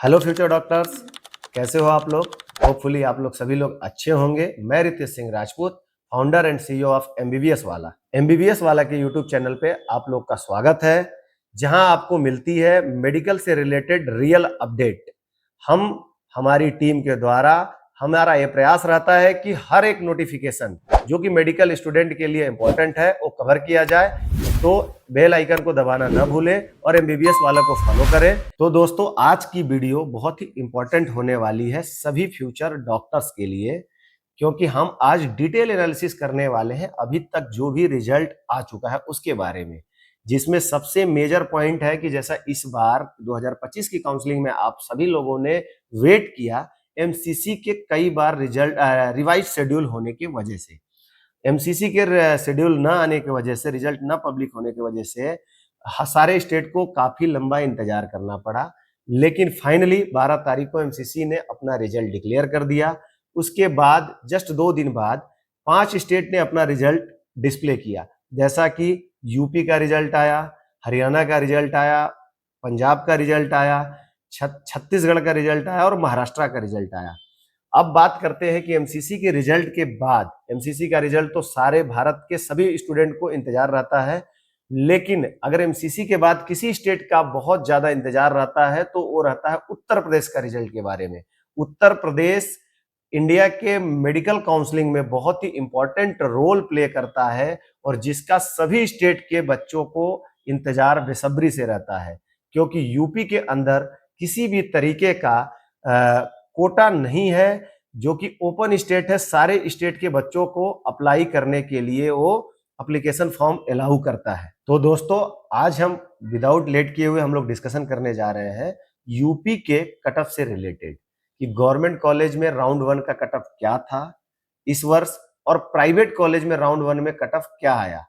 Hello future doctors, कैसे हो आप लोग। होपफुली आप लोग सभी लोग अच्छे होंगे। मैं Ritesh Singh Rajput, founder and CEO of MBBS वाला के यूट्यूब चैनल पे आप लोग का स्वागत है, जहां आपको मिलती है मेडिकल से रिलेटेड रियल अपडेट। हमारी टीम के द्वारा हमारा ये प्रयास रहता है कि हर एक नोटिफिकेशन जो कि मेडिकल स्टूडेंट के लिए इंपॉर्टेंट है वो कवर किया जाए। तो बेल आइकन को दबाना ना भूलें और एमबीबीएस वाला को फॉलो करें। तो दोस्तों, आज की वीडियो बहुत ही इंपॉर्टेंट होने वाली है सभी फ्यूचर डॉक्टर्स के लिए, क्योंकि हम आज डिटेल एनालिसिस करने वाले हैं अभी तक जो भी रिजल्ट आ चुका है उसके बारे में, जिसमें सबसे मेजर पॉइंट है कि जैसा इस बार 2025 की काउंसलिंग में आप सभी लोगों ने वेट किया, एमसीसी के कई बार रिजल्ट रिवाइज शेड्यूल होने की वजह से, एमसीसी के शेड्यूल न आने की वजह से, रिजल्ट न पब्लिक होने की वजह से सारे स्टेट को काफी लंबा इंतजार करना पड़ा। लेकिन फाइनली 12 तारीख को एमसीसी ने अपना रिजल्ट डिक्लेयर कर दिया। उसके बाद जस्ट 2 दिन बाद 5 स्टेट ने अपना रिजल्ट डिस्प्ले किया, जैसा कि यूपी का रिजल्ट आया, हरियाणा का रिजल्ट आया, पंजाब का रिजल्ट आया, छत्तीसगढ़ का रिजल्ट आया और महाराष्ट्र का रिजल्ट आया। अब बात करते हैं कि एमसीसी के रिजल्ट के बाद, एमसीसी का रिजल्ट तो सारे भारत के सभी स्टूडेंट को इंतजार रहता है, लेकिन अगर एमसीसी के बाद किसी स्टेट का बहुत ज्यादा इंतजार रहता है तो वो रहता है उत्तर प्रदेश का रिजल्ट के बारे में। उत्तर प्रदेश इंडिया के मेडिकल काउंसलिंग में बहुत ही इंपॉर्टेंट रोल प्ले करता है और जिसका सभी स्टेट के बच्चों को इंतजार बेसब्री से रहता है, क्योंकि यूपी के अंदर किसी भी तरीके का कोटा नहीं है, जो कि ओपन स्टेट है। सारे स्टेट के बच्चों को अप्लाई करने के लिए वो एप्लीकेशन फॉर्म अलाउ करता है। तो दोस्तों, आज हम विदाउट लेट किए हुए हम लोग डिस्कशन करने जा रहे हैं यूपी के कट ऑफ से रिलेटेड, कि गवर्नमेंट कॉलेज में राउंड 1 का कट ऑफ क्या था इस वर्ष और प्राइवेट कॉलेज में राउंड 1 में कट ऑफ क्या आया,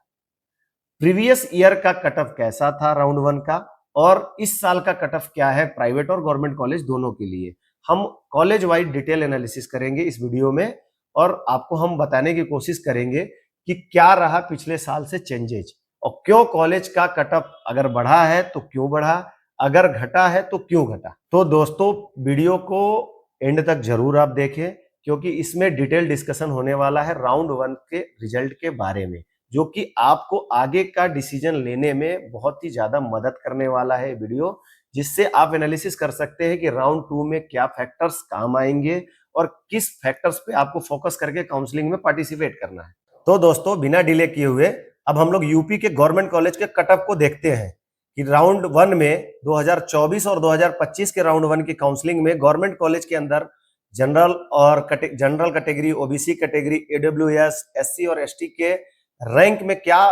प्रीवियस ईयर का कट ऑफ कैसा था राउंड 1 का, और इस साल का कट ऑफ क्या है प्राइवेट और गवर्नमेंट कॉलेज दोनों के लिए। हम कॉलेज वाइज डिटेल एनालिसिस करेंगे इस वीडियो में और आपको हम बताने की कोशिश करेंगे कि क्या रहा पिछले साल से चेंजेज और क्यों कॉलेज का कट ऑफ अगर बढ़ा है तो क्यों बढ़ा, अगर घटा है तो क्यों घटा। तो दोस्तों, वीडियो को एंड तक जरूर आप देखें, क्योंकि इसमें डिटेल डिस्कशन होने वाला है राउंड 1 के रिजल्ट के बारे में, जो कि आपको आगे का डिसीजन लेने में बहुत ही ज्यादा मदद करने वाला है वीडियो, जिससे आप एनालिसिस कर सकते हैं कि राउंड 2 में क्या फैक्टर्स काम आएंगे और किस फैक्टर्स पे आपको फोकस करके काउंसलिंग में पार्टिसिपेट करना है। तो दोस्तों, बिना डिले किए हुए अब हम लोग यूपी के गवर्नमेंट कॉलेज के कट ऑफ को देखते हैं कि राउंड 1 में 2024 और 2025 के राउंड 1 की काउंसलिंग में गवर्नमेंट कॉलेज के अंदर general category, OBC category, AWS, SC और एसटी के रैंक में क्या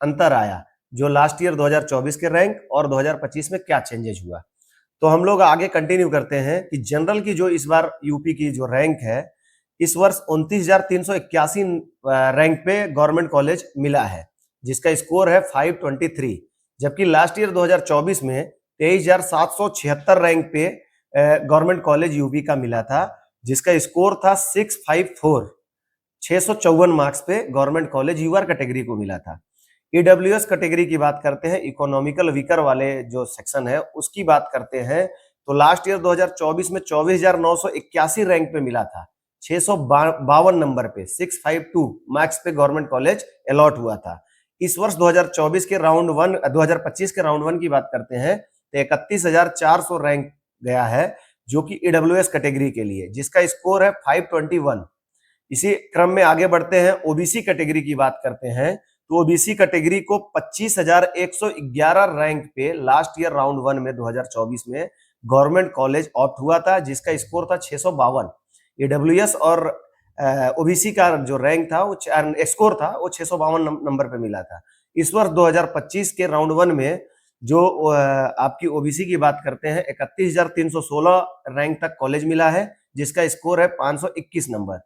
अंतर आया, जो लास्ट ईयर 2024 के रैंक और 2025 में क्या चेंजेस हुआ। तो हम लोग आगे कंटिन्यू करते हैं कि जनरल की जो इस बार यूपी की जो रैंक है, इस वर्ष 29,381 रैंक पे गवर्नमेंट कॉलेज मिला है, जिसका स्कोर है 523, जबकि लास्ट ईयर 2024 में 23,776 रैंक पे गवर्नमेंट कॉलेज यूपी का मिला था, जिसका स्कोर था 654, 654 मार्क्स पे गवर्नमेंट कॉलेज यूआर कैटेगरी को मिला था। ईडब्ल्यूएस कैटेगरी की बात करते हैं, इकोनॉमिकल वीकर वाले जो सेक्शन है उसकी बात करते हैं, तो लास्ट ईयर 2024 में 24,981 रैंक पे मिला था, 652 नंबर पे, 652 मार्क्स पे गवर्नमेंट कॉलेज अलॉट हुआ था। इस वर्ष 2024 के राउंड 1 2025 के राउंड 1 की बात करते हैं तो 31,400 रैंक गया है, जो कि ईडब्ल्यूएस कैटेगरी के लिए, जिसका स्कोर है 521। इसी क्रम में आगे बढ़ते हैं, ओबीसी कैटेगरी की बात करते हैं, तो ओबीसी कैटेगरी को 25,111 रैंक पे लास्ट ईयर राउंड 1 में 2024 में गवर्नमेंट कॉलेज ऑप्ट हुआ था, जिसका स्कोर था 652। ईडब्ल्यूएस और ओबीसी का जो रैंक था वो स्कोर था वो 652 नंबर पे मिला था। इस वर्ष 2025 के राउंड 1 में जो आपकी ओबीसी की बात करते हैं, 31,316 रैंक तक कॉलेज मिला है, जिसका स्कोर है 521 नंबर।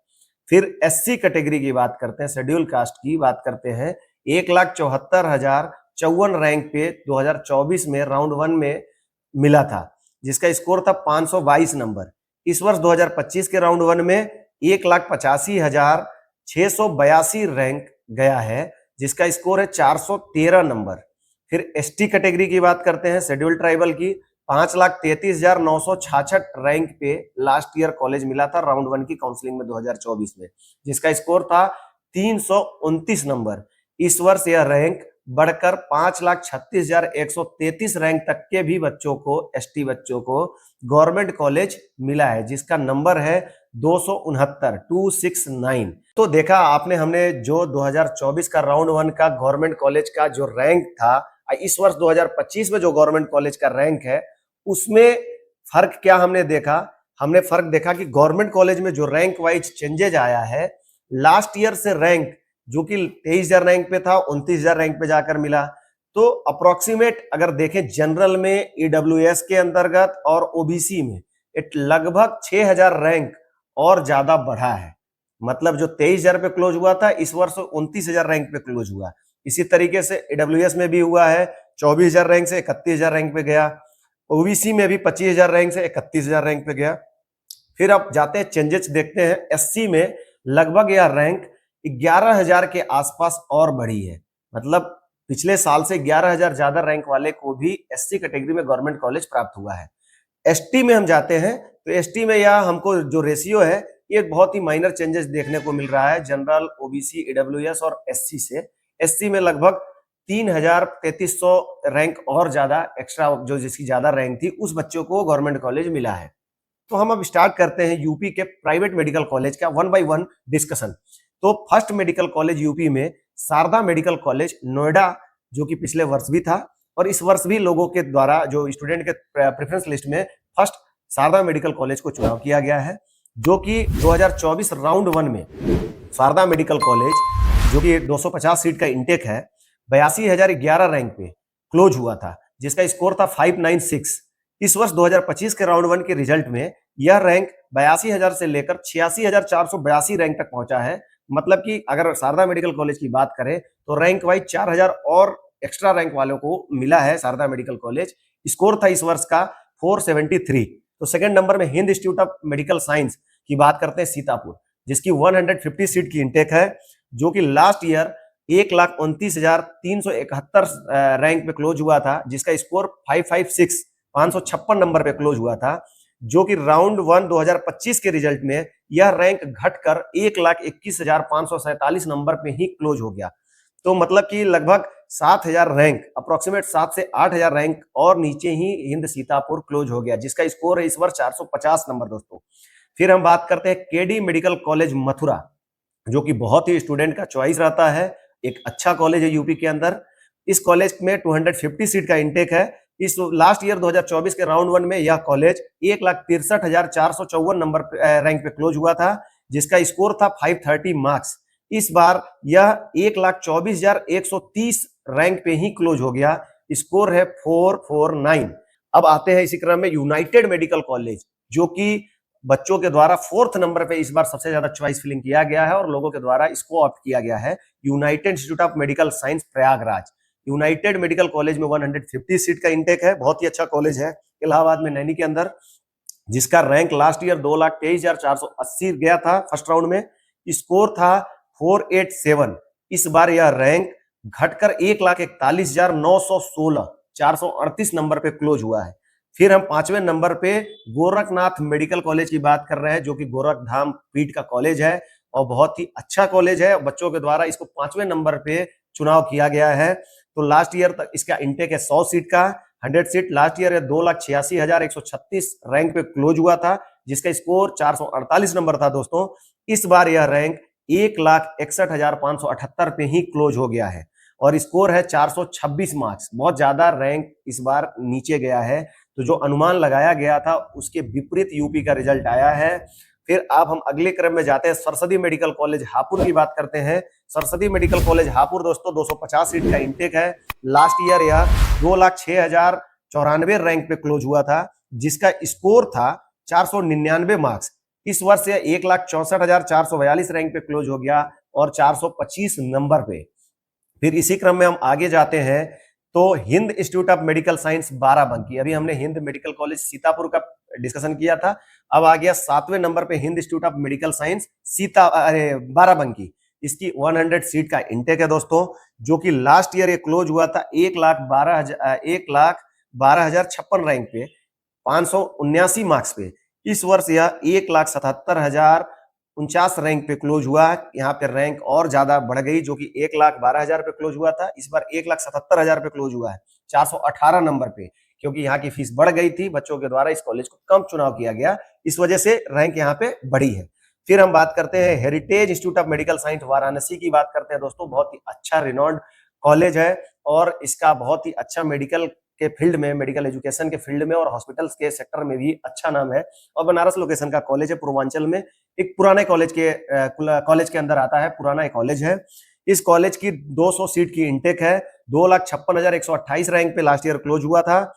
फिर एससी कैटेगरी की बात करते हैं, शेड्यूल कास्ट की बात करते हैं, 1,74,054 रैंक पे 2024 में राउंड 1 में मिला था, जिसका स्कोर था 522 नंबर। इस वर्ष 2025 के राउंड 1 में 1,85,682 रैंक गया है, जिसका स्कोर है 413 नंबर। फिर एसटी कैटेगरी की बात करते हैं, शेड्यूल ट्राइबल की, 5,33,966 रैंक पे लास्ट ईयर कॉलेज मिला था राउंड 1 की काउंसलिंग में 2024 में, जिसका स्कोर था 329 नंबर। इस वर्ष यह रैंक बढ़कर 5,36,133 रैंक तक के भी बच्चों को, एसटी बच्चों को गवर्नमेंट कॉलेज मिला है, जिसका नंबर है 269। तो देखा आपने, हमने जो 2024 का राउंड 1 का गवर्नमेंट कॉलेज का जो रैंक था, इस वर्ष 2025 में जो गवर्नमेंट कॉलेज का रैंक है, उसमें फर्क क्या हमने देखा? हमने फर्क देखा कि गवर्नमेंट कॉलेज में जो रैंक वाइज चेंजेज आया है, लास्ट ईयर से रैंक जो कि 23,000 रैंक पे था 29,000 रैंक पे जाकर मिला। तो अप्रोक्सीमेट अगर देखें जनरल में, ईडब्ल्यूएस के अंतर्गत और ओबीसी में लगभग 6,000 रैंक और ज्यादा बढ़ा है। मतलब जो 23,000 पे क्लोज हुआ था, इस वर्ष 29,000 रैंक पे क्लोज हुआ। इसी तरीके से ईडब्ल्यूएस में भी हुआ है, 24,000 रैंक से 31,000 रैंक पे गया। ओबीसी में भी 25,000 रैंक से 31,000 रैंक पे गया। फिर अब जाते हैं चेंजेस देखते हैं। एससी में लगभग यह रैंक 11,000 के आसपास और बढ़ी है। मतलब पिछले साल से 11,000 ज्यादा रैंक वाले को भी एससी कैटेगरी में गवर्नमेंट कॉलेज प्राप्त हुआ है। एसटी में हम जाते हैं तो एसटी में यह हमको जो रेशियो है, ये बहुत ही माइनर चेंजेस देखने को मिल रहा है जनरल, ओबीसी, ईडब्ल्यूएस और एससी से। एससी में लगभग 3,3300 रैंक और ज्यादा एक्स्ट्रा, जो जिसकी ज्यादा रैंक थी, उस बच्चों को गवर्नमेंट कॉलेज मिला है। तो हम अब स्टार्ट करते हैं यूपी के प्राइवेट मेडिकल कॉलेज का 1 बाय 1 डिस्कशन। तो फर्स्ट मेडिकल कॉलेज यूपी में शारदा मेडिकल कॉलेज नोएडा, जो कि पिछले वर्ष भी था और इस वर्ष भी लोगों के द्वारा, जो स्टूडेंट के प्रेफरेंस लिस्ट में फर्स्ट शारदा मेडिकल कॉलेज को चुनाव किया गया है, जो कि 2024 राउंड 1 में शारदा मेडिकल कॉलेज, जो कि 250 सीट का इंटेक है, 82,011 रैंक पे क्लोज हुआ था, जिसका स्कोर था 596। इस वर्ष 2025 के राउंड 1 के रिजल्ट में यह रैंक 82,000 से लेकर 86,482 रैंक तक पहुंचा है। मतलब कि अगर शारदा मेडिकल कॉलेज की बात करें तो रैंक वाइज 4,000 और एक्स्ट्रा रैंक वालों को मिला है शारदा मेडिकल कॉलेज। स्कोर था इस वर्ष का 473। तो सेकंड नंबर में Hind institute of medical science की बात करते हैं सीतापुर, जिसकी 150 सीट की इंटेक है, जो कि लास्ट ईयर 1,29,371 रैंक पे क्लोज हुआ था, जिसका स्कोर 556 नंबर पे क्लोज हुआ था, जो कि राउंड 1 2025 के रिजल्ट में यह रैंक घटकर 1,21,547 नंबर पे ही क्लोज हो गया। तो मतलब कि लगभग 7,000 रैंक, अप्रोक्सीमेट 7 से 8,000 रैंक और नीचे ही हिंद सीतापुर क्लोज हो गया, जिसका स्कोर है इस वर्ष 450 नंबर दोस्तों। फिर हम बात करते हैं केडी मेडिकल कॉलेज मथुरा, जो कि बहुत ही स्टूडेंट का चॉइस रहता है, एक अच्छा कॉलेज है यूपी के अंदर। इस कॉलेज में 250 सीट का इंटेक है। इस लास्ट ईयर 2024 के राउंड 1 में यह कॉलेज 1,63,454 नंबर रैंक पे क्लोज हुआ था, जिसका स्कोर था 530 मार्क्स। इस बार यह 1,24,130 रैंक पे ही क्लोज हो गया, स्कोर है 449। अब आते हैं इसी क्रम में यूनाइटेड मेडिकल कॉलेज, जो कि बच्चों के द्वारा 4th नंबर पे इस बार सबसे ज्यादा चॉइस फिलिंग किया गया है और लोगों के द्वारा इसको ऑप्ट किया गया है। United institute of medical science Prayagraj, United medical college में 150 सीट का इंटेक है, बहुत ही अच्छा कॉलेज है इलाहाबाद में, नैनी के अंदर, जिसका रैंक लास्ट ईयर 2,23,480 गया था फर्स्ट राउंड में। स्कोर था 487। इस बार यह रैंक घटकर 1,41,916 438 नंबर पे क्लोज हुआ है। फिर हम 5वें नंबर पे गोरखनाथ मेडिकल कॉलेज की बात कर रहे हैं, जो कि गोरखधाम पीठ का कॉलेज है और बहुत ही अच्छा कॉलेज है। बच्चों के द्वारा इसको 5वें नंबर पे चुनाव किया गया है। तो लास्ट ईयर तक इसका इंटेक है 100 सीट का, 100 सीट। लास्ट ईयर 2,86,136 रैंक पे क्लोज हुआ था, जिसका स्कोर 448 नंबर था दोस्तों। इस बार यह रैंक 1,61,578 पे ही क्लोज हो गया है और स्कोर है 426 मार्क्स। बहुत ज्यादा रैंक इस बार नीचे गया है, तो जो अनुमान लगाया गया था उसके विपरीत यूपी का रिजल्ट आया है। फिर अब हम अगले क्रम में जाते हैं, सरस्वती मेडिकल कॉलेज हापुड़ की बात करते हैं। सरस्वती मेडिकल कॉलेज हापुड़ दोस्तों 250 सीट का इंटेक है। लास्ट ईयर यह 2,06,094 रैंक पे क्लोज हुआ था, जिसका स्कोर था 499 मार्क्स। इस वर्ष यह 1,64,442 रैंक पे क्लोज हो गया और 425 नंबर पे। फिर इसी क्रम में हम आगे जाते हैं तो Hind institute of medical Science Barabanki, अभी हमने हिंद मेडिकल कॉलेज सीतापुर का डिस्कशन किया था, अब आ गया 7वें नंबर पे Hind institute of medical Science Barabanki. इसकी 100 सीट का इंटेक है दोस्तों, जो कि लास्ट ईयर ये क्लोज हुआ था 1,12,000 12,056 रैंक पे 579 मार्क्स पे। इस वर्ष यह 1,77,049 रैंक पे क्लोज हुआ है। यहाँ पे रैंक और ज्यादा बढ़ गई, जो कि 1,12,000 पे क्लोज हुआ था, इस बार 1,77,000 पे क्लोज हुआ है, 418 नंबर पे। क्योंकि यहाँ की फीस बढ़ गई थी, बच्चों के द्वारा इस कॉलेज को कम चुनाव किया गया, इस वजह से रैंक यहाँ पे बढ़ी है। फिर हम बात करते हैं heritage institute of medical science Varanasi की बात करते हैं दोस्तों। बहुत ही अच्छा रिनॉन्ड कॉलेज है और इसका बहुत ही अच्छा मेडिकल के फील्ड में, मेडिकल एजुकेशन के फील्ड में और हॉस्पिटल्स के सेक्टर में भी अच्छा नाम है। और बनारस लोकेशन का कॉलेज है, पूर्वांचल में एक पुराने कॉलेज के अंदर आता है, पुराना कॉलेज है। इस कॉलेज की 200 सीट की इंटेक है। 2,56,128 रैंक पे लास्ट ईयर क्लोज हुआ था,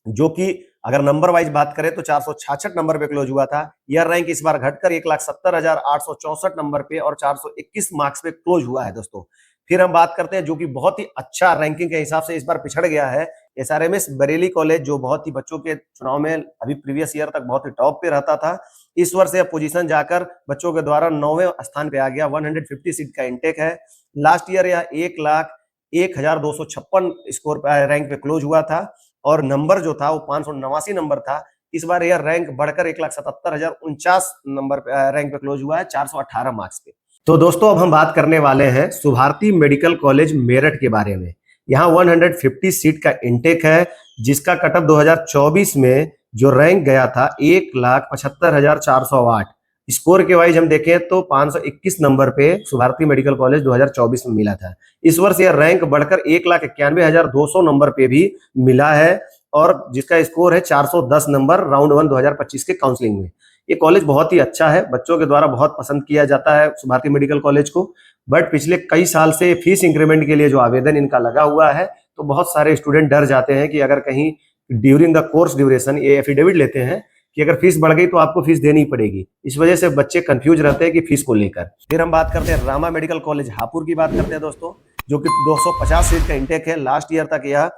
जो कि अगर नंबर वाइज बात करें तो 466 नंबर पे क्लोज हुआ था। यह रैंक इस बार घटकर 1,70,864 नंबर पे और 421 मार्क्स पे क्लोज हुआ है दोस्तों। फिर हम बात करते हैं जो कि बहुत ही अच्छा रैंकिंग के हिसाब से इस बार पिछड़ गया है, एसआरएमएस बरेली कॉलेज, जो बहुत ही बच्चों के चुनाव में अभी प्रीवियस ईयर तक बहुत ही टॉप पे रहता था। इस वर्ष यह पोजीशन जाकर बच्चों के द्वारा 9वें स्थान पे आ गया। 150 सीट का इंटेक है। लास्ट ईयर यह 1,01,256 स्कोर रैंक पे क्लोज हुआ था और नंबर जो था वो 589 नंबर था। इस बार यह रैंक बढ़कर 1,77,049 नंबर रैंक पे क्लोज हुआ है, 418 मार्क्स पे। तो दोस्तों अब हम बात करने वाले हैं सुभारती मेडिकल कॉलेज मेरठ के बारे में। यहाँ 150 सीट का इंटेक है, जिसका कटअप 2024 में जो रैंक गया था 1,75,408। स्कोर के वाइज हम देखें तो 521 नंबर पे सुभारती मेडिकल कॉलेज 2024 में मिला था। इस वर्ष यह रैंक बढ़कर 1,91,200 नंबर पे भी मिला है और जिसका स्कोर है 410 नंबर राउंड 1 2025 के काउंसलिंग में। ये कॉलेज बहुत ही अच्छा है, बच्चों के द्वारा बहुत पसंद किया जाता है सुभारती मेडिकल कॉलेज को। बट पिछले कई साल से फीस इंक्रीमेंट के लिए जो आवेदन इनका लगा हुआ है, तो बहुत सारे स्टूडेंट डर जाते हैं कि अगर कहीं ड्यूरिंग द कोर्स ड्यूरेशन ये एफिडेविट लेते हैं कि अगर फीस बढ़ गई तो आपको फीस देनी पड़ेगी। इस वजह से बच्चे कंफ्यूज रहते हैं कि फीस को लेकर। फिर हम बात करते हैं रामा मेडिकल कॉलेज हापुड़ की बात करते हैं दोस्तों, जो कि 250 सीट का इंटेक है। लास्ट ईयर तक यह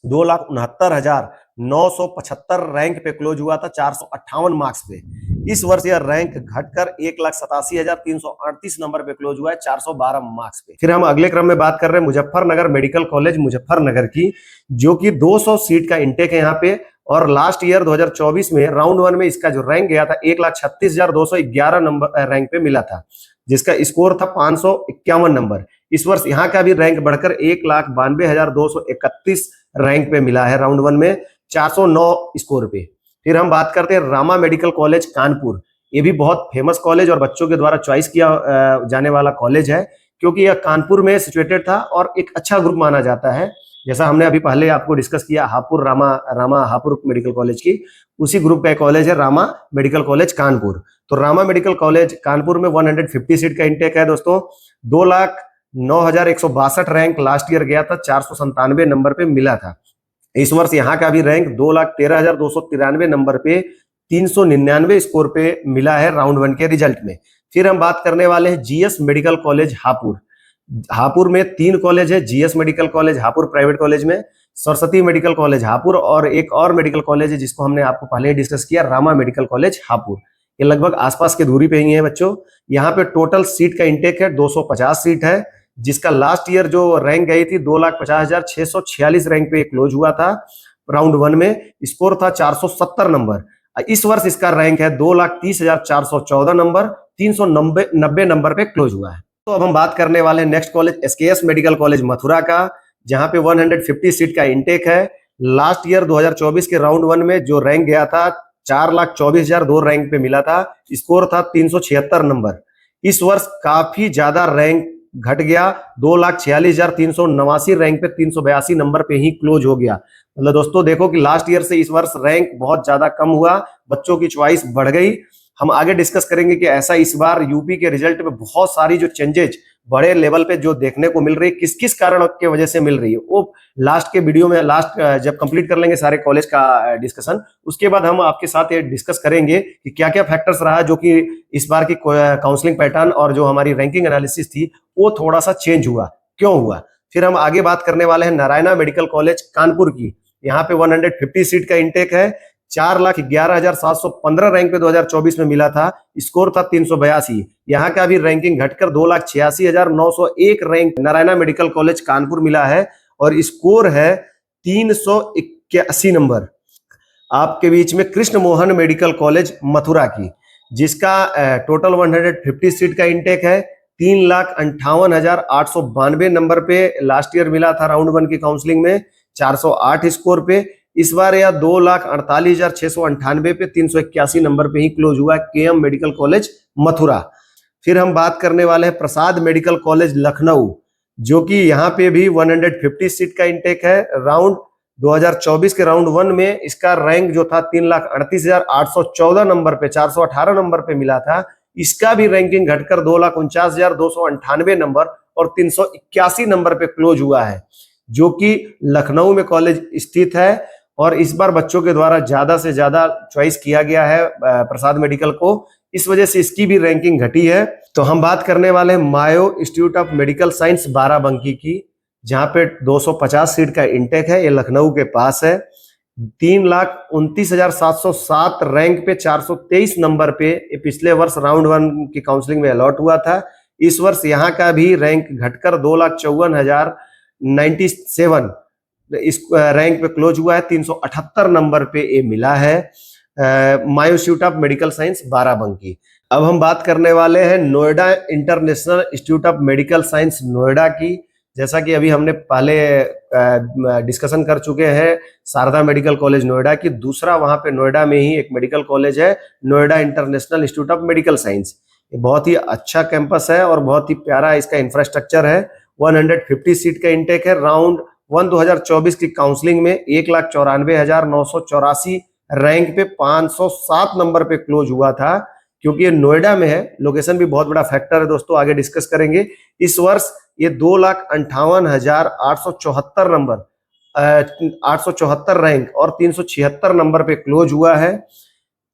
2,69,975 रैंक पे क्लोज हुआ था, 458 मार्क्स पे। इस वर्ष यह रैंक घटकर 1,87,338 नंबर पे क्लोज हुआ है, 412 मार्क्स पे। फिर हम अगले क्रम में बात कर रहे हैं मुजफ्फरनगर मेडिकल कॉलेज मुजफ्फरनगर की, जो कि 200 सीट का इंटेक है यहाँ पे। और लास्ट ईयर 2024 में राउंड 1 में इसका जो रैंक गया था 1,36,211 नंबर रैंक पे मिला था, जिसका स्कोर था 551 नंबर। इस वर्ष यहाँ का भी रैंक बढ़कर 1,92,231 रैंक पे मिला है राउंड 1 में, 409 स्कोर पे। फिर हम बात करते हैं रामा मेडिकल कॉलेज कानपुर। ये भी बहुत फेमस कॉलेज और बच्चों के द्वारा चॉइस किया जाने वाला कॉलेज है, क्योंकि यह कानपुर में सिचुएटेड था और एक अच्छा ग्रुप माना जाता है। जैसा हमने अभी पहले आपको डिस्कस किया हापुड़ रामा हापुड़ मेडिकल कॉलेज की, उसी ग्रुप का कॉलेज है रामा मेडिकल कॉलेज कानपुर। तो रामा मेडिकल कॉलेज कानपुर में 150 सीट का इंटेक है दोस्तों। 2,09,162 रैंक लास्ट ईयर गया था, 497 नंबर पे मिला था। इस वर्ष यहाँ का भी रैंक 2,13,293 नंबर पे 399 स्कोर पे मिला है राउंड 1 के रिजल्ट में। फिर हम बात करने वाले हैं GS medical college Hapur. Hapur में 3 कॉलेज है, GS medical college Hapur private college में, सरस्वती मेडिकल कॉलेज हापुड़ और एक और मेडिकल कॉलेज है जिसको हमने आपको पहले ही डिस्कस किया, रामा मेडिकल कॉलेज हापुड़। ये लगभग आसपास के दूरी पे ही है बच्चों। यहाँ पे टोटल सीट का इंटेक है 250 सीट है, जिसका लास्ट ईयर जो रैंक गई थी 2,50,646 रैंक पे क्लोज हुआ था राउंड 1 में। स्कोर था 470 नंबर। इस वर्ष इसका रैंक है 2,30,414 नंबर, 390 नंबर पे क्लोज हुआ है। तो अब हम बात करने वाले हैं next college SKS medical college Mathura का, जहां पे 150 सीट का इंटेक है। लास्ट ईयर 2024 के राउंड 1 में जो रैंक गया था 4,24,002 रैंक पे मिला था, स्कोर था 376 नंबर। इस वर्ष काफी ज्यादा रैंक घट गया, 2,46,389 रैंक पे 382 नंबर पे ही क्लोज हो गया। मतलब दोस्तों देखो कि लास्ट ईयर से इस वर्ष रैंक बहुत ज्यादा कम हुआ, बच्चों की चॉइस बढ़ गई। हम आगे डिस्कस करेंगे कि ऐसा इस बार यूपी के रिजल्ट में बहुत सारी जो चेंजेज बड़े लेवल पे जो देखने को मिल रही है, किस किस कारण के वजह से मिल रही है, वो लास्ट के वीडियो में जब कंप्लीट कर लेंगे सारे कॉलेज का डिस्कशन, उसके बाद हम आपके साथ ये डिस्कस करेंगे कि क्या क्या फैक्टर्स रहा जो कि इस बार की काउंसलिंग पैटर्न और जो हमारी रैंकिंग एनालिसिस थी वो थोड़ा सा चेंज हुआ, क्यों हुआ। फिर हम आगे बात करने वाले हैं नारायणा मेडिकल कॉलेज कानपुर की। यहाँ पे 150 सीट का इंटेक है, 4,11,715 रैंक पे 2024 में मिला था, स्कोर था 382। यहाँ का भी रैंकिंग घटकर 2,86,901 rank Narayana medical college Kanpur मिला है और स्कोर है 391 381 नंबर। आपके बीच में कृष्ण मोहन मेडिकल कॉलेज मथुरा की, जिसका टोटल 150 सीट का इंटेक है। 3,58,892 नंबर पे लास्ट ईयर मिला था राउंड 1 की काउंसलिंग में, 408 स्कोर पे। इस बार यह 2,48,698 पे 381 नंबर पे ही क्लोज हुआ केएम मेडिकल कॉलेज मथुरा। फिर हम बात करने वाले हैं प्रसाद मेडिकल कॉलेज लखनऊ, जो कि यहाँ पे भी 150 सीट का इंटेक है। राउंड 2024 के राउंड 1 में इसका रैंक जो था 3,38,814 नंबर पे, 418 नंबर पे मिला था। इसका भी रैंकिंग घटकर 2,49,298 नंबर और 381 नंबर पे क्लोज हुआ है, जो कि लखनऊ में कॉलेज स्थित है। और इस बार बच्चों के द्वारा ज्यादा से ज्यादा चॉइस किया गया है प्रसाद मेडिकल को, इस वजह से इसकी भी रैंकिंग घटी है। तो हम बात करने वाले हैं Mayo Institute of medical Science Barabanki की, जहां पे 250 सीट का इंटेक है। ये लखनऊ के पास है। 3,29,707 रैंक पे 423 नंबर पे पिछले वर्ष राउंड 1 की काउंसलिंग में अलॉट हुआ था। इस वर्ष यहाँ का भी रैंक घटकर 2,54,097 इस रैंक पे क्लोज हुआ है। 378 नंबर पे ये मिला है Mayo Institute of medical Science Barabanki. अब हम बात करने वाले हैं Noida International Institute of medical Science Noida की। जैसा कि अभी हमने पहले डिस्कशन कर चुके हैं शारदा मेडिकल कॉलेज नोएडा की, दूसरा वहां पे नोएडा में ही एक मेडिकल कॉलेज है Noida International Institute of medical science. ये बहुत ही अच्छा कैंपस है और बहुत ही प्यारा इसका इंफ्रास्ट्रक्चर है। 150 सीट का इंटेक है। राउंड 1 2024 की काउंसलिंग में 1,94,984 रैंक पे 507 नंबर पे क्लोज हुआ था। क्योंकि ये नोएडा में है, लोकेशन भी बहुत बड़ा फैक्टर है दोस्तों, आगे डिस्कस करेंगे। इस वर्ष ये 2,58,874 नंबर 874 रैंक और 376 नंबर पे क्लोज हुआ है।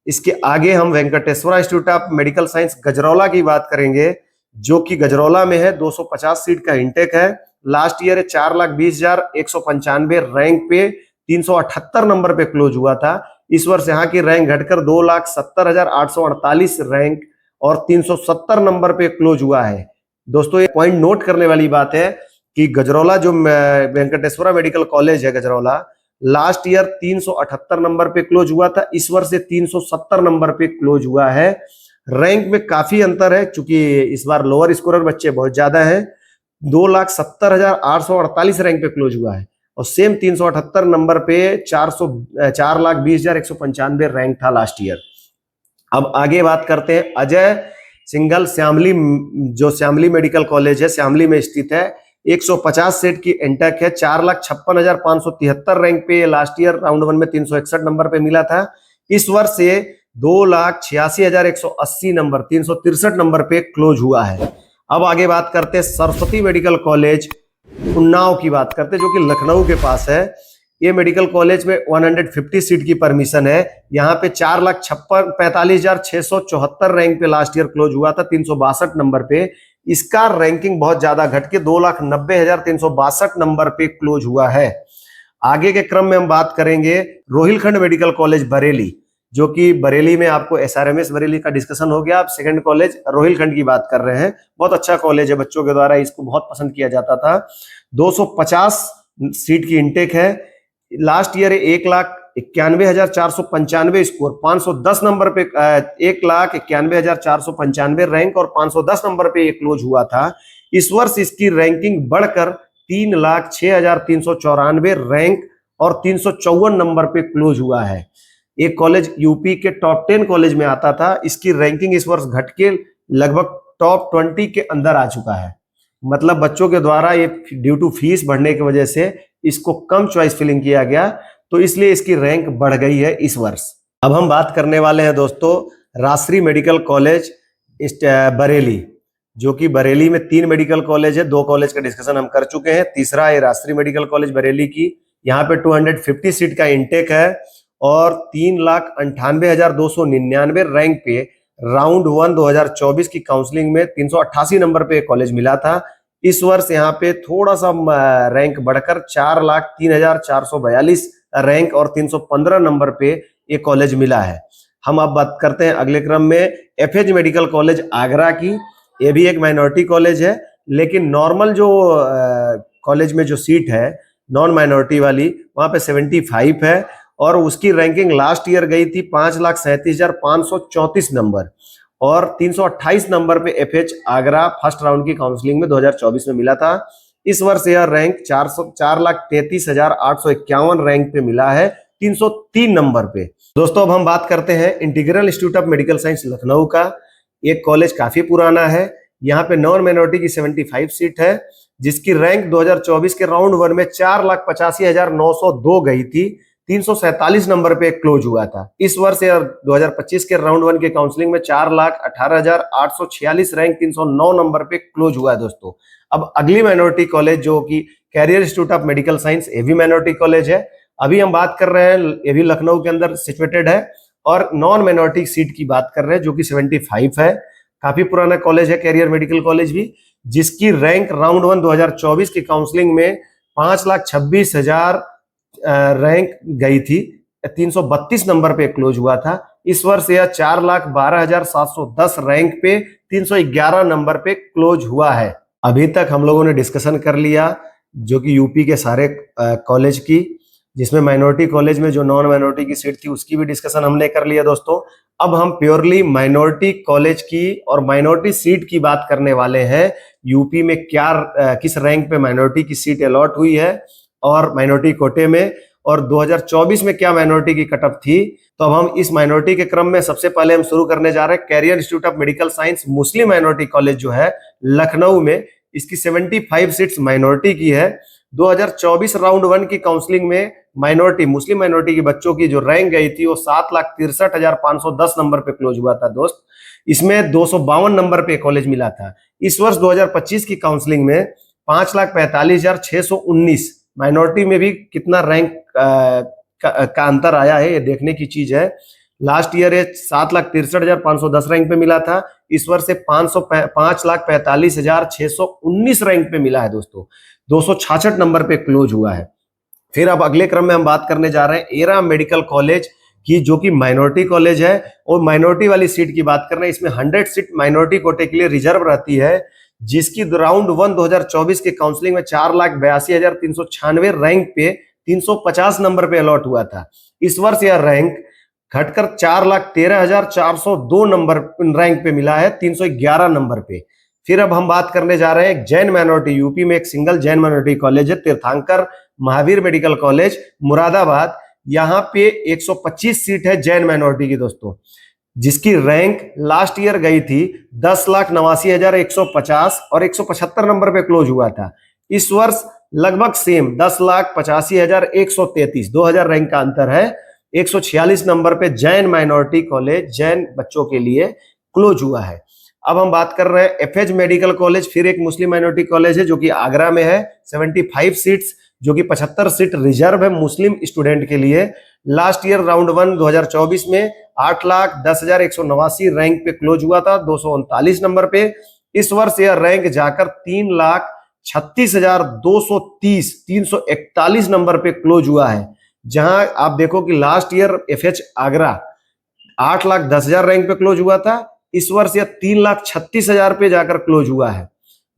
इसके आगे हम Venkateshwara institute of medical science Gajraula की बात करेंगे, जो कि गजरौला में है। 250 सीट का इंटेक है। लास्ट ईयर 4,20,195 रैंक पे 378 नंबर पे क्लोज हुआ था। इस वर्ष यहाँ की रैंक घटकर 2,70,848 रैंक और 370 नंबर पे क्लोज हुआ है। दोस्तों ये पॉइंट नोट करने वाली बात है कि गजरौला जो वेंकटेश्वरा मेडिकल कॉलेज है गजरौला, लास्ट ईयर 378 नंबर पे क्लोज हुआ था। इस वर्ष से 370 नंबर पे क्लोज हुआ है। रैंक में काफी अंतर है, चूंकि इस बार लोअर स्कोरर बच्चे बहुत ज्यादा है। 2,70,848 रैंक पे क्लोज हुआ है और सेम 378 नंबर पे 4,20,195 रैंक था लास्ट ईयर। अब आगे बात करते हैं अजय सिंघल श्यामली, जो श्यामली मेडिकल कॉलेज है, श्यामली में स्थित है। 150 सीट की इंटेक है। 4,56,573 रैंक पे लास्ट ईयर राउंड 1 में 361 नंबर पे मिला था। इस वर्ष ये 2,86,180 नंबर 363 नंबर पे क्लोज हुआ है। अब आगे बात करते हैं सरस्वती मेडिकल कॉलेज उन्नाव की बात करते हैं, जो कि लखनऊ के पास है। ये मेडिकल कॉलेज में 150 सीट की परमिशन है। यहाँ पे 4,45,674 रैंक पे लास्ट ईयर क्लोज हुआ था, 362 नंबर पे। इसका रैंकिंग बहुत ज्यादा घट के 2,90,362 नंबर पे क्लोज हुआ है। आगे के क्रम में हम बात करेंगे रोहिलखंड मेडिकल कॉलेज बरेली, जो कि बरेली में आपको एसआरएमएस बरेली का डिस्कशन हो गया। आप सेकंड कॉलेज रोहिलखंड की बात कर रहे हैं। बहुत अच्छा कॉलेज है, बच्चों के द्वारा इसको बहुत पसंद किया जाता था। 250 सीट की इंटेक है। लास्ट ईयर 1,91,495 स्कोर, 510 नंबर पे 1,91,495 रैंक और 510 नंबर पे ये क्लोज हुआ था। इस वर्ष इसकी रैंकिंग बढ़कर 3,06,394 रैंक और 354 नंबर पे क्लोज हुआ है। एक कॉलेज यूपी के टॉप 10 कॉलेज में आता था। इसकी रैंकिंग इस वर्ष घट के लगभग टॉप 20 के अंदर आ चुका है। मतलब बच्चों के द्वारा ये ड्यू टू फीस बढ़ने की वजह से इसको कम चॉइस फिलिंग किया गया, तो इसलिए इसकी रैंक बढ़ गई है इस वर्ष। अब हम बात करने वाले हैं दोस्तों राजश्री मेडिकल कॉलेज बरेली, जो कि बरेली में 3 मेडिकल कॉलेज है। 2 कॉलेज का डिस्कशन हम कर चुके हैं, तीसरा है राजश्री मेडिकल कॉलेज बरेली की। यहाँ पे 250 सीट का इंटेक है और 3,98,299 रैंक पे राउंड 1 2024 की काउंसलिंग में 388 नंबर पे कॉलेज मिला था। इस वर्ष यहाँ पे थोड़ा सा रैंक बढ़कर 4,03,442 रैंक और 315 नंबर पे ये कॉलेज मिला है। हम अब बात करते हैं अगले क्रम में एफएच मेडिकल कॉलेज आगरा की। ये भी एक माइनॉरिटी कॉलेज है, लेकिन नॉर्मल जो कॉलेज में जो सीट है नॉन माइनॉरिटी वाली, वहां पे 75 है और उसकी रैंकिंग लास्ट ईयर गई थी 5,37,534 नंबर और 328 नंबर पे एफएच आगरा फर्स्ट राउंड की काउंसलिंग में 2024 में मिला था। इस वर्ष यह रैंक 4,33,851 रैंक पे मिला है 303 नंबर पे। दोस्तों अब हम बात करते हैं integral institute of medical science Lucknow का। एक कॉलेज काफी पुराना है। यहाँ पे नॉन माइनॉरिटी की 75 सीट है, जिसकी रैंक 2024 के राउंड 1 में 4,85,902 गई थी, 347 नंबर पे क्लोज हुआ था। इस वर्ष 2025 के राउंड 1 के काउंसलिंग में 4,18,846 रैंक 309 नंबर पे क्लोज हुआ है दोस्तों। अब अगली माइनॉरिटी कॉलेज जो कि career institute of medical science, ये भी माइनॉरिटी कॉलेज है। अभी हम बात कर रहे हैं, ये भी लखनऊ के अंदर सिचुएटेड है और नॉन माइनॉरिटी सीट की बात कर रहे हैं जो कि 75 है। काफी पुराना कॉलेज है कैरियर मेडिकल कॉलेज भी, जिसकी रैंक राउंड 1 2024 की काउंसलिंग में 5,26,000 रैंक गई थी, 332 नंबर पे क्लोज हुआ था। इस वर्ष यह 4,12,710 रैंक पे 311 नंबर पे क्लोज हुआ है। अभी तक हम लोगों ने डिस्कशन कर लिया जो कि यूपी के सारे कॉलेज की, जिसमें माइनॉरिटी कॉलेज में जो नॉन माइनॉरिटी की सीट थी उसकी भी डिस्कशन हमने कर लिया दोस्तों। अब हम प्योरली माइनॉरिटी कॉलेज की और माइनॉरिटी सीट की बात करने वाले हैं। यूपी में क्या किस रैंक पे माइनॉरिटी की सीट अलॉट हुई है और माइनॉरिटी कोटे में, और 2024 में क्या माइनॉरिटी की कटअप थी। तो अब हम इस माइनॉरिटी के क्रम में सबसे पहले हम शुरू करने जा रहे हैं career institute of medical science Muslim minority college जो है लखनऊ में। इसकी 75 सीट्स माइनॉरिटी की है। 2024 राउंड 1 की काउंसलिंग में माइनॉरिटी मुस्लिम माइनॉरिटी के बच्चों की जो रैंक गई थी वो 7,63,510 नंबर पे क्लोज हुआ था दोस्त। इसमें 252 नंबर पे कॉलेज मिला था। इस वर्ष 2025 की काउंसलिंग में 5,45,619, माइनॉरिटी में भी कितना रैंक का अंतर आया है ये देखने की चीज है। लास्ट ईयर 7,63,510 रैंक पे मिला था, इस वर्ष से 5,45,619 रैंक पे मिला है दोस्तों, 266 नंबर पे क्लोज हुआ है। फिर अब अगले क्रम में हम बात करने जा रहे हैं एरा मेडिकल कॉलेज की, जो कि माइनॉरिटी कॉलेज है और माइनॉरिटी वाली सीट की बात कर रहे हैं। इसमें 100 सीट माइनॉरिटी कोटे के लिए रिजर्व रहती है, जिसकी राउंड 1 2024 के काउंसलिंग में 4,82,396 रैंक पे 350 नंबर पे अलॉट हुआ था। इस वर्ष यह रैंक घटकर 4,13,402 नंबर रैंक पे मिला है, 311 नंबर पे। फिर अब हम बात करने जा रहे हैं एक जैन माइनॉरिटी, यूपी में एक सिंगल जैन माइनॉरिटी कॉलेज है, तीर्थंकर महावीर मेडिकल कॉलेज मुरादाबाद। यहाँ पे 125 सीट है जैन माइनॉरिटी की दोस्तों, जिसकी रैंक लास्ट ईयर गई थी 10,89,150 और 175 नंबर पे क्लोज हुआ था। इस वर्ष लगभग सेम 10,85,133, 2,000 रैंक का अंतर है। 146 नंबर पे जैन माइनॉरिटी कॉलेज जैन बच्चों के लिए क्लोज हुआ है। अब हम बात कर रहे हैं एफएच मेडिकल कॉलेज, फिर एक मुस्लिम माइनॉरिटी कॉलेज है जो कि आगरा में है। 75 सीट्स जो कि 75 सीट रिजर्व है मुस्लिम स्टूडेंट के लिए। लास्ट ईयर राउंड 1 2024 में 8,10,189 रैंक पे क्लोज हुआ था, 239 नंबर पे। इस वर्ष यह रैंक जाकर 3,36,230, 341 नंबर पे क्लोज हुआ है। जहां आप देखो कि last year FH Agra 8,10,000 rank पे क्लोज हुआ था, इस वर्ष यह 3,36,000 पे जाकर क्लोज हुआ है।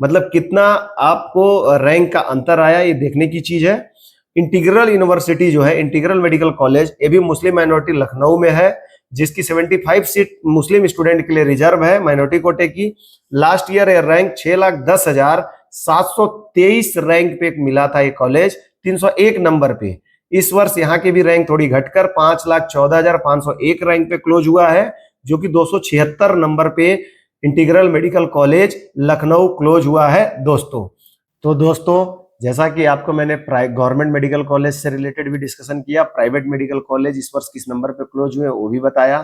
मतलब कितना आपको रैंक का अंतर आया ये देखने की चीज है। इंटीग्रल यूनिवर्सिटी जो है, इंटीग्रल मेडिकल कॉलेज, ये भी मुस्लिम माइनॉरिटी लखनऊ में है, जिसकी 75 सीट मुस्लिम स्टूडेंट के लिए रिजर्व है माइनॉरिटी कोटे की। लास्ट ईयर ये रैंक 6,10,723 रैंक पे मिला था ये कॉलेज, 301 नंबर पे। इस वर्ष यहाँ की भी रैंक थोड़ी घटकर 5,14,501 रैंक पे क्लोज हुआ है, जो कि 276 नंबर पे integral medical college Lucknow close हुआ है दोस्तों। तो दोस्तों जैसा कि आपको मैंने गवर्नमेंट मेडिकल कॉलेज से रिलेटेड भी डिस्कशन किया, प्राइवेट मेडिकल कॉलेज इस वर्ष किस नंबर पे क्लोज हुए वो भी बताया।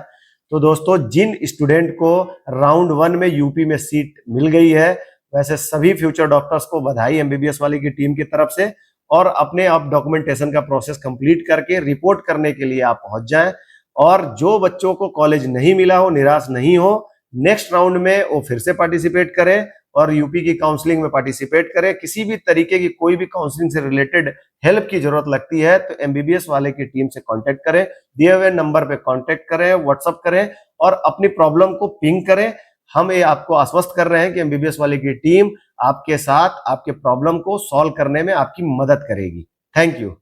तो दोस्तों जिन स्टूडेंट को राउंड 1 में यूपी में सीट मिल गई है, वैसे सभी फ्यूचर डॉक्टर्स को बधाई एमबीबीएस वाली की टीम की तरफ से, और अपने आप डॉक्यूमेंटेशन का प्रोसेस कंप्लीट करके रिपोर्ट करने के लिए आप पहुंच जाएं। और जो बच्चों को कॉलेज नहीं मिला हो, निराश नहीं हो, नेक्स्ट राउंड में वो फिर से पार्टिसिपेट करें और यूपी की काउंसलिंग में पार्टिसिपेट करें। किसी भी तरीके की कोई भी काउंसलिंग से रिलेटेड हेल्प की जरूरत लगती है तो एमबीबीएस वाले की टीम से कांटेक्ट करें, दिए हुए नंबर पे कांटेक्ट करें, व्हाट्सएप करें और अपनी प्रॉब्लम को पिंग करें। हम ये आपको आश्वस्त कर रहे हैं कि एमबीबीएस वाले की टीम आपके साथ आपके प्रॉब्लम को सॉल्व करने में आपकी मदद करेगी। Thank you.